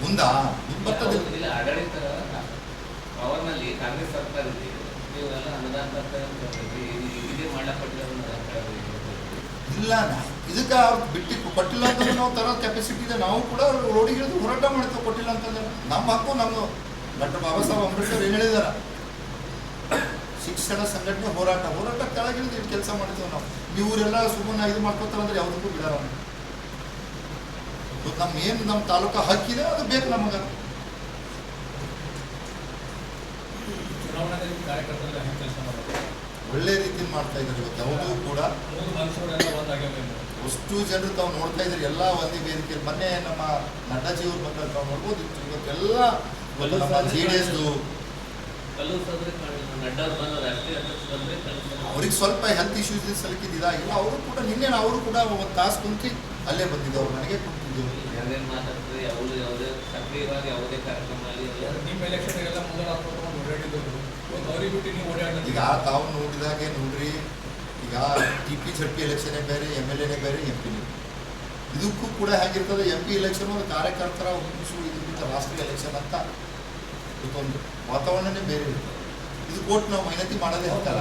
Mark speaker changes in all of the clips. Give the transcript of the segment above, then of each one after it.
Speaker 1: ಮುಂದಾ ಬರ್ತದೆ.
Speaker 2: ಇಲ್ಲ ಆಡಳಿತ ಪವರ್ನಲ್ಲಿ ಕಾಂಗ್ರೆಸ್ ಸರ್ಕಾರ ಇದೆ, ನೀವೆಲ್ಲ ಅನುದಾನ ಇದೇ ಮಾಡಲ್ಪಟ್ಟಿರೋ
Speaker 1: ಇಲ್ಲ ಇದಕ್ಕೆ ಅವ್ರು ಬಿಟ್ಟು ಕೊಟ್ಟಿಲ್ಲ ಅಂತಂದ್ರೆ ನಾವು ತರೋ ಕೆಪಾಸಿಟಿ ಇದೆ. ನಾವು ಕೂಡ ರೋಡಿಗೆ ಇಳಿದು ಹೋರಾಟ ಮಾಡ್ತೇವೆ ಕೊಟ್ಟಿಲ್ಲ ಅಂತಂದ್ರೆ. ನಮ್ಮ ಹಕ್ಕು ನಮ್ಮ ಡಾಕ್ಟರ್ ಬಾಬಾ ಸಾಹೇಬ್ ಅಂಬೇಡ್ಕರ್ ಏನು ಹೇಳಿದಾರ, ಶಿಕ್ಷಣ ಸಂಘಟನೆ ಹೋರಾಟ ಕೆಳಗಿಳಿದು ಇಟ್ಟು ಕೆಲಸ ಮಾಡ್ತೇವೆ ನಾವು. ಇವರೆಲ್ಲ ಸುಮ್ಮನೆ ಇದು ಮಾಡ್ಕೊತಾರಂದ್ರೆ ಯಾವುದಕ್ಕೂ ಬಿಡೋಣ. ನಮ್ಮ ಏನು ನಮ್ಮ ತಾಲೂಕು ಹಕ್ಕಿದೆ ಅದು ಬೇಕು ನಮಗೆ. ಒಳ್ಳೆ ರೀತಿಯಲ್ಲಿ ಮಾಡ್ತಾ ಇದ್ದಾರೆ ಇವತ್ತು. ಯಾವುದೂ ಕೂಡ ಅಷ್ಟು ಜನರು ತಾವು ನೋಡ್ತಾ ಇದ್ದಾರೆ ಎಲ್ಲ ಒಂದೇ ವೇದಿಕೆ. ಮೊನ್ನೆ ನಮ್ಮ ನಡ್ಡಾಜಿಯವ್ರು ಬಂದಾಗ ತಾವು ನೋಡ್ಬೋದು. ಇವತ್ತೆಲ್ಲ ನಮ್ಮ JDS ಅವ್ರಿಗೆ ಸ್ವಲ್ಪ ಹೆಲ್ತ್ ಇಶ್ಯೂಸ್ ಸಲಕ್ಕೆ ಇದಾಗಿಲ್ಲ. ಅವರು ಕೂಡ ನಿನ್ನೆ ಅವರು ಕೂಡ ಒಂದು ತಾಸು ಕುಂತು ಅಲ್ಲೇ ಬಂದಿದ್ದು, ಅವ್ರು ನನಗೆ ಕುಂತಿದ್ದೆವು. ಈಗ ತಾವು ನೋಡಿದಾಗೆ ನೋಡ್ರಿ, ಈಗ TP ZP ಎಲೆಕ್ಷನ್ನೇ ಬೇರೆ, MLA ಬೇರೆ, MP ಇದಕ್ಕೂ ಕೂಡ ಹೇಗಿರ್ತದೆ. MP ಎಲೆಕ್ಷನ್ ಒಂದು ಕಾರ್ಯಕರ್ತರ ಹುಟ್ಟಿಸು, ಇದಕ್ಕಿಂತ ರಾಷ್ಟ್ರೀಯ ಎಲೆಕ್ಷನ್ ಅಂತ ಇದೊಂದು ವಾತಾವರಣನೇ ಬೇರೆ ಇರ್ತದೆ. ಇದು ಕೋರ್ಟ್ ನಾವು ಮೈನತಿ ಮಾಡೋದೇ ಹೋಗಲ್ಲ.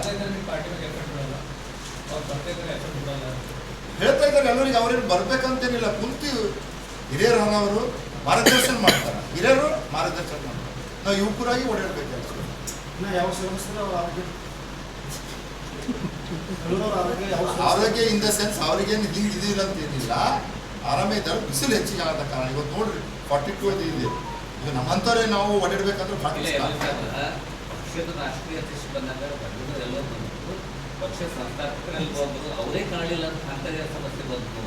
Speaker 1: ಹೇಳ್ತಾ ಇದ್ದಾರೆ ಎಲ್ಲರಿಗೆ ಅವ್ರೇನು ಬರ್ಬೇಕಂತೇನಿಲ್ಲ. ಕುಂತು ಹಿರಿಯರು ಅವರು ಮಾರ್ಗದರ್ಶನ ಮಾಡ್ತಾರೆ, ಹಿರಿಯರು ಮಾರ್ಗದರ್ಶನ ಮಾಡ್ತಾರೆ. ನಾವು ಯುವಕರಾಗಿ ಓಡಾಡಬೇಕು.
Speaker 3: ಯಾವ ಸಮಸ್ಯೆ
Speaker 1: ಆರೋಗ್ಯ ಇನ್ ದ ಸೆನ್ಸ್ ಅವ್ರಿಗೇನು ಇದಿಲ್ಲ ಅಂತ ಏನಿಲ್ಲ, ಆರಾಮೇ ಇದ್ದಾರೆ. ಬಿಸಿಲು ಹೆಚ್ಚಿಗೆ ಆಗದ ಕಾರಣ ಇವತ್ತು ನೋಡ್ರಿ 42 ಇದೆ. ಈಗ ನಮ್ಮಂಥವ್ರೆ ನಾವು ಓಡಾಡ್ಬೇಕಂದ್ರೆ
Speaker 2: ಪಕ್ಷದ ರಾಷ್ಟ್ರೀಯ ಅಧ್ಯಕ್ಷ ಬಂದಾಗ ಎಲ್ಲ ಬಂದು ಪಕ್ಷ ಸಂಸ್ಥಾಪಕರಲ್ಲಿ ಬಂದರು, ಅವರೇ ಕಾಣಲಿಲ್ಲ ಅಂತ ಅಂತರ್ಯ ಸಮಸ್ಯೆ ಬಂತು.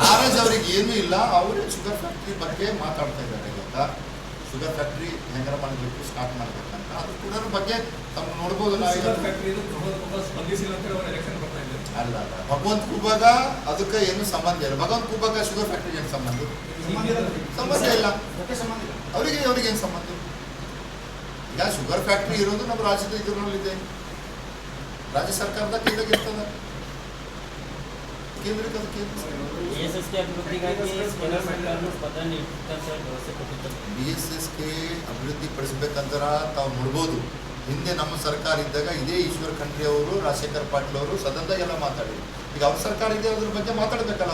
Speaker 1: ನಾರಾಜ್ ಅವ್ರಿಗೆ ಏನೂ ಇಲ್ಲ. ಅವರೇ ಶುಗರ್ ಫ್ಯಾಕ್ಟ್ರಿ ಬಗ್ಗೆ ಮಾತಾಡ್ತಾ ಇದ್ದಾರೆ. ಇವತ್ತ ಶುಗರ್ ಫ್ಯಾಕ್ಟ್ರಿ ಹೆಂಗಾರ ಮಾಡಬೇಕು, ಸ್ಟಾರ್ಟ್ ಮಾಡ್ಬೇಕಂತ. ಅದು ಕೂಡ ಬಗ್ಗೆ ತಮ್ಮ ನೋಡ್ಬೋದು. ಅಲ್ಲ ಭಗವಂತ ಖೂಬಾಗ ಅದಕ್ಕೆ ಏನು ಸಂಬಂಧ ಇಲ್ಲ. ಭಗವಂತ ಖೂಬಾಗ ಶುಗರ್ ಫ್ಯಾಕ್ಟ್ರಿಗೆ ಏನು ಸಂಬಂಧ ಇಲ್ಲ. ಅವರಿಗೆ ಏನು ಸಂಬಂಧ? ಈಗ ಶುಗರ್ ಫ್ಯಾಕ್ಟ್ರಿ ಇರೋದು ನಮ್ಮ ರಾಜ್ಯದ ಇದರಲ್ಲಿದೆ, ರಾಜ್ಯ ಸರ್ಕಾರದ ಕೈದಾಗಿರ್ತದೆ. ಕೇಂದ್ರಕ್ಕೆ ಅದು BSSK ಅಭಿವೃದ್ಧಿ ಪಡಿಸ್ಬೇಕಂತ ತಾವು ನೋಡ್ಬೋದು. ಹಿಂದೆ ನಮ್ಮ ಸರ್ಕಾರ ಇದ್ದಾಗ ಇದೇ ಈಶ್ವರ್ ಖಂಡ್ರೆ ಅವರು, ರಾಜಶೇಖರ್ ಪಾಟೀಲ್ ಅವರು ಸದನದಾಗೆಲ್ಲ ಮಾತಾಡಿದ್ರು. ಈಗ ಅವ್ರ ಸರ್ಕಾರ ಇದೆ, ಅದ್ರ ಬಗ್ಗೆ ಮಾತಾಡ್ಬೇಕಲ್ಲ.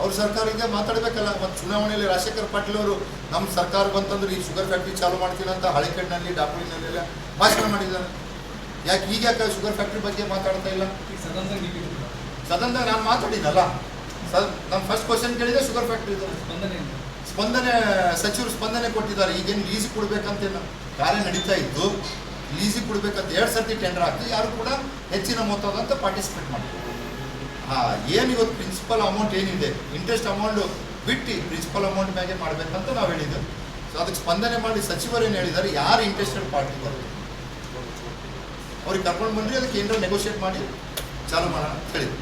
Speaker 1: ಅವ್ರ ಸರ್ಕಾರ ಇದೆ ಮಾತಾಡ್ಬೇಕಲ್ಲ. ಮತ್ತು ಚುನಾವಣೆಯಲ್ಲಿ ರಾಜಶೇಖರ್ ಪಾಟೀಲ್ ಅವರು ನಮ್ಮ ಸರ್ಕಾರ ಬಂತಂದ್ರೆ ಈ ಶುಗರ್ ಫ್ಯಾಕ್ಟ್ರಿ ಚಾಲೂ ಮಾಡ್ತೀನಿ ಅಂತ ಹಳೆಕಟ್ಟಿನಲ್ಲಿ ಡಾಕ್ಟರಿನಲ್ಲೆಲ್ಲ ಭಾಷಣ ಮಾಡಿದ್ದಾರೆ. ಯಾಕೆ ಈಗ ಯಾಕೆ ಶುಗರ್ ಫ್ಯಾಕ್ಟ್ರಿ ಬಗ್ಗೆ ಮಾತಾಡ್ತಾ ಇಲ್ಲ? ಸದನದಾಗ ನಾನು ಮಾತಾಡಿನಲ್ಲ. ನಮ್ಮ ಫಸ್ಟ್ ಕ್ವಶನ್ ಕೇಳಿದೆ ಶುಗರ್ ಫ್ಯಾಕ್ಟ್ರಿ ಸ್ಪಂದನೆ ಸಚಿವರು ಸ್ಪಂದನೆ ಕೊಟ್ಟಿದ್ದಾರೆ. ಈಗೇನು ಲೀಸಿಗೆ ಕೊಡ್ಬೇಕಂತೇನು ಕಾರ್ಯ ನಡೀತಾ ಇತ್ತು, ಲೀಸಿಗೆ ಕೊಡ್ಬೇಕಂತ 2 ಸರ್ತಿ ಟೆಂಡರ್ ಆಗ್ತದೆ. ಯಾರು ಕೂಡ ಹೆಚ್ಚಿನ ಮೊತ್ತದಂತ ಪಾರ್ಟಿಸಿಪೇಟ್ ಮಾಡ್ತಾರೆ. ಏನು ಇವತ್ತು ಪ್ರಿನ್ಸಿಪಲ್ ಅಮೌಂಟ್ ಏನಿದೆ, ಇಂಟ್ರೆಸ್ಟ್ ಅಮೌಂಟ್ ಬಿಟ್ಟು ಪ್ರಿನ್ಸಿಪಲ್ ಅಮೌಂಟ್ ಮ್ಯಾಗೆ ಮಾಡಬೇಕಂತ ನಾವು ಹೇಳಿದ್ದು. ಸೊ ಅದಕ್ಕೆ ಸ್ಪಂದನೆ ಮಾಡಿ ಸಚಿವರು ಏನು ಹೇಳಿದ್ದಾರೆ, ಯಾರು ಇಂಟ್ರೆಸ್ಟೆಡ್ ಪಾರ್ಟಿ ಬರುತ್ತೆ ಅವ್ರಿಗೆ ಕರ್ಕೊಂಡು ಬಂದ್ರಿ, ಅದಕ್ಕೆ ಏನಾರು ನೆಗೋಷಿಯೇಟ್ ಮಾಡಿ ಚಾಲೂ ಮಾಡೋಣ ಅಂತ ಹೇಳಿದ್ರು.